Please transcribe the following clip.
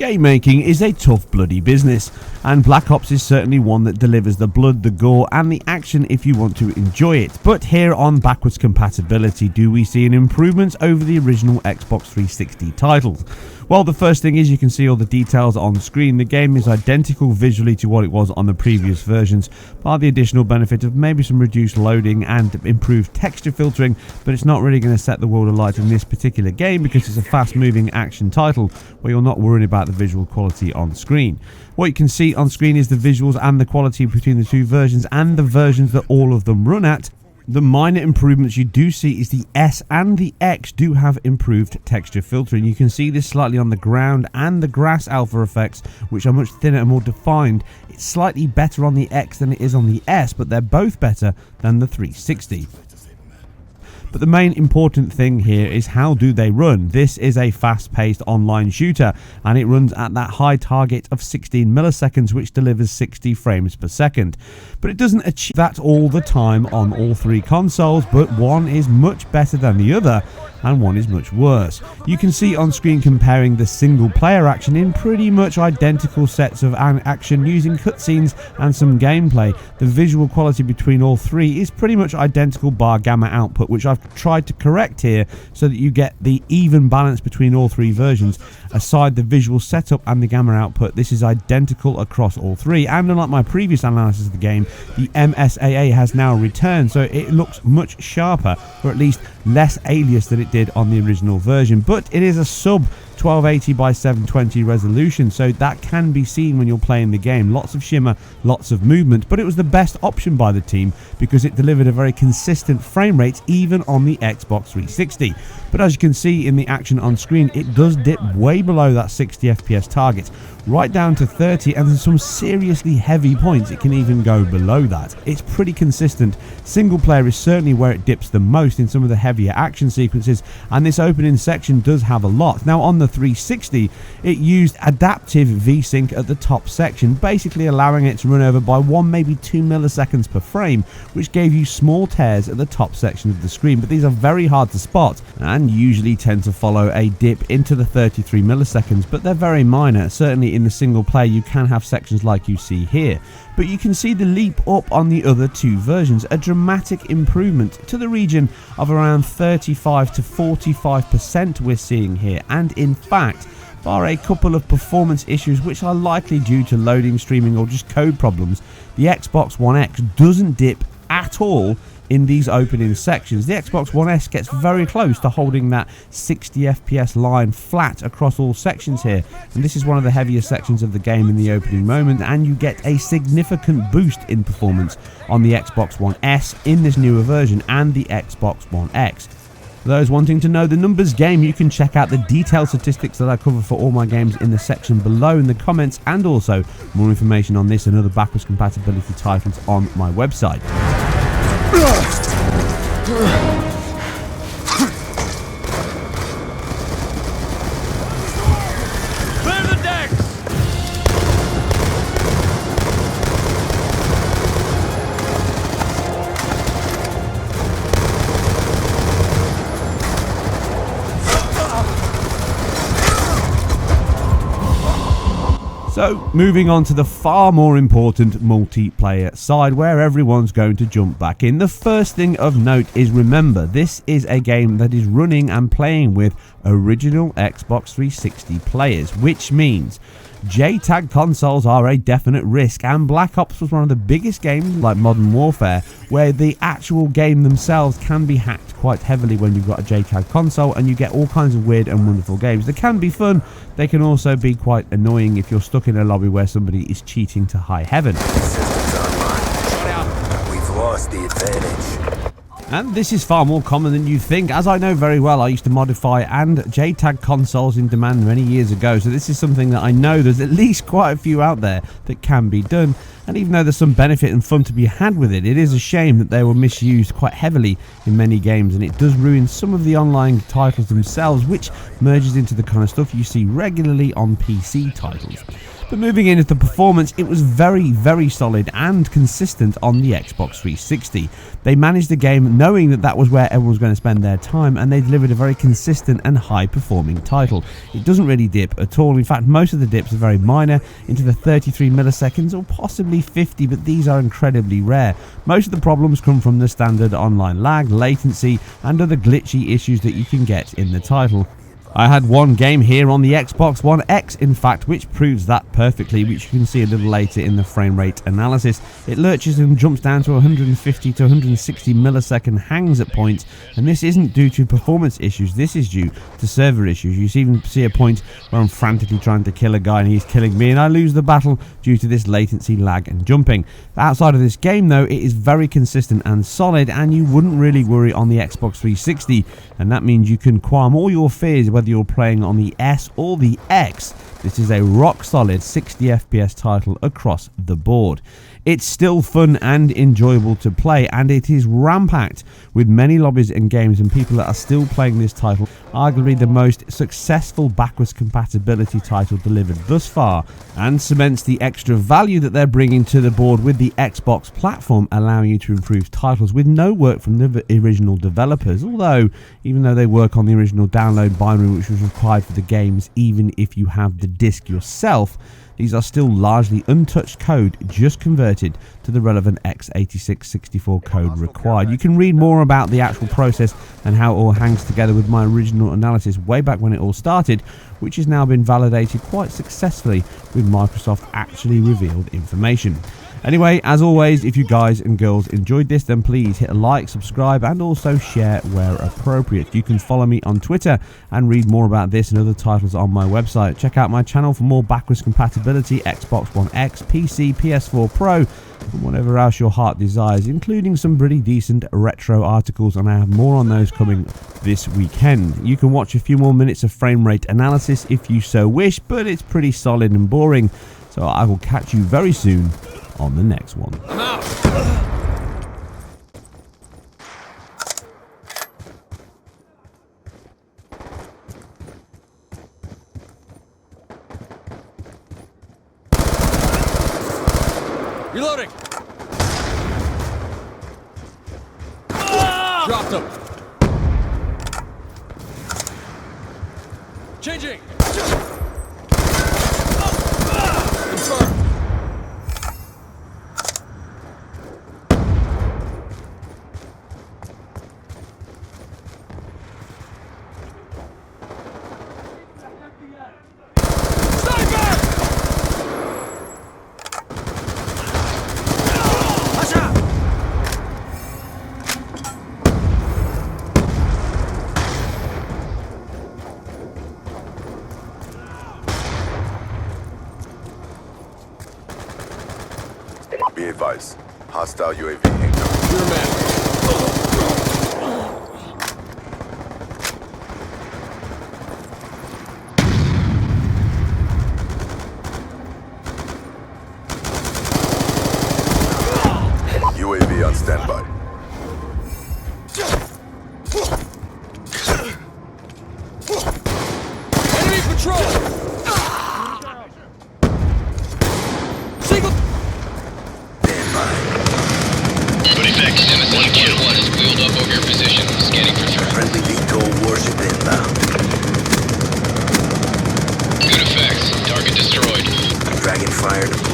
Game making is a tough bloody business, and Black Ops is certainly one that delivers the blood, the gore and the action if you want to enjoy it. But here on Backwards Compatibility, do we see an improvement over the original Xbox 360 titles? Well, the first thing is you can see all the details on screen. The game is identical visually to what it was on the previous versions, bar the additional benefit of maybe some reduced loading and improved texture filtering, but it's not really going to set the world alight in this particular game because it's a fast-moving action title where you're not worried about the visual quality on screen. What you can see on screen is the visuals and the quality between the two versions and the versions that all of them run at. The minor improvements you do see is the S and the X do have improved texture filtering. You can see this slightly on the ground and the grass alpha effects, which are much thinner and more defined. It's slightly better on the X than it is on the S, but they're both better than the 360. But the main important thing here is how do they run. This is a fast-paced online shooter and it runs at that high target of 16 milliseconds, which delivers 60 frames per second. But it doesn't achieve that all the time on all three consoles, but one is much better than the other and one is much worse. You can see on screen comparing the single player action in pretty much identical sets of action using cutscenes and some gameplay. The visual quality between all three is pretty much identical bar gamma output, which I've tried to correct here so that you get the even balance between all three versions. Aside the visual setup and the gamma output, this is identical across all three, and unlike my previous analysis of the game, the MSAA has now returned, so it looks much sharper, or at least less alias than it did on the original version. But it is a sub 1280 by 720 resolution, so that can be seen when you're playing the game. Lots of shimmer, lots of movement, but it was the best option by the team because it delivered a very consistent frame rate even on the Xbox 360. But as you can see in the action on screen, it does dip way below that 60 FPS target, right down to 30, and there's some seriously heavy points it can even go below that. It's pretty consistent. Single player is certainly where it dips the most in some of the heavier action sequences, and this opening section does have a lot. Now on the 360, it used adaptive VSync at the top section, basically allowing it to run over by 1 maybe 2 milliseconds per frame, which gave you small tears at the top section of the screen, but these are very hard to spot and usually tend to follow a dip into the 33 milliseconds, but they're very minor. Certainly in the single player you can have sections like you see here, but you can see the leap up on the other two versions, a dramatic improvement to the region of around 35 to 45% we're seeing here. And in fact, bar a couple of performance issues which are likely due to loading, streaming or just code problems, the Xbox One X doesn't dip at all in these opening sections. The Xbox One S gets very close to holding that 60 FPS line flat across all sections here, and this is one of the heavier sections of the game in the opening moment, and you get a significant boost in performance on the Xbox One S in this newer version and the Xbox One X. For those wanting to know the numbers game, you can check out the detailed statistics that I cover for all my games in the section below in the comments, and also more information on this and other backwards compatibility titles on my website. Clear the decks! So, moving on to the far more important multiplayer side where everyone's going to jump back in. The first thing of note is, remember, this is a game that is running and playing with original Xbox 360 players, which means JTAG consoles are a definite risk, and Black Ops was one of the biggest games like Modern Warfare where the actual game themselves can be hacked quite heavily when you've got a JTAG console, and you get all kinds of weird and wonderful games. They can be fun, they can also be quite annoying if you're stuck in a lobby where somebody is cheating to high heaven. We've lost the advantage. And this is far more common than you think. As I know very well, I used to modify and JTAG consoles in demand many years ago, so this is something that I know there's at least quite a few out there that can be done. And even though there's some benefit and fun to be had with it, it is a shame that they were misused quite heavily in many games, and it does ruin some of the online titles themselves, which merges into the kind of stuff you see regularly on PC titles. But moving into the performance, it was very, very solid and consistent on the Xbox 360. They managed the game knowing that that was where everyone was going to spend their time, and they delivered a very consistent and high-performing title. It doesn't really dip at all. In fact, most of the dips are very minor, into the 33 milliseconds or possibly 50, but these are incredibly rare. Most of the problems come from the standard online lag, latency, and other glitchy issues that you can get in the title. I had one game here on the Xbox One X, in fact, which proves that perfectly, which you can see a little later in the frame rate analysis. It lurches and jumps down to 150 to 160 millisecond hangs at points, and this isn't due to performance issues, this is due to server issues. You even see a point where I'm frantically trying to kill a guy and he's killing me, and I lose the battle due to this latency, lag and jumping. Outside of this game though, it is very consistent and solid, and you wouldn't really worry on the Xbox 360, and that means you can calm all your fears whether you're playing on the S or the X. This is a rock solid 60 FPS title across the board. It's still fun and enjoyable to play, and it is rampacked with many lobbies and games and people that are still playing this title. Arguably the most successful backwards compatibility title delivered thus far, and cements the extra value that they're bringing to the board with the Xbox platform, allowing you to improve titles with no work from the original developers. Although, even though they work on the original download binary which was required for the games, even if you have the disc yourself, these are still largely untouched code, just converted to the relevant X86-64 code required. You can read more about the actual process and how it all hangs together with my original analysis way back when it all started, which has now been validated quite successfully with Microsoft actually revealed information. Anyway, as always, if you guys and girls enjoyed this, then please hit a like, subscribe, and also share where appropriate. You can follow me on Twitter and read more about this and other titles on my website. Check out my channel for more backwards compatibility, Xbox One X, PC, PS4 Pro, and whatever else your heart desires, including some pretty decent retro articles, and I have more on those coming this weekend. You can watch a few more minutes of frame rate analysis if you so wish, but it's pretty solid and boring, so I will catch you very soon on the next one. I'm out. Reloading. Dropped him. Changing. Confirmed. Be advised. Hostile UAV incoming. Clear man. UAV on standby. Enemy patrol. Single. Good effects. X1 is wheeled up over your position, scanning for threat. Friendly VTOL warship inbound. Good effects. Target destroyed. Dragon fire deployed.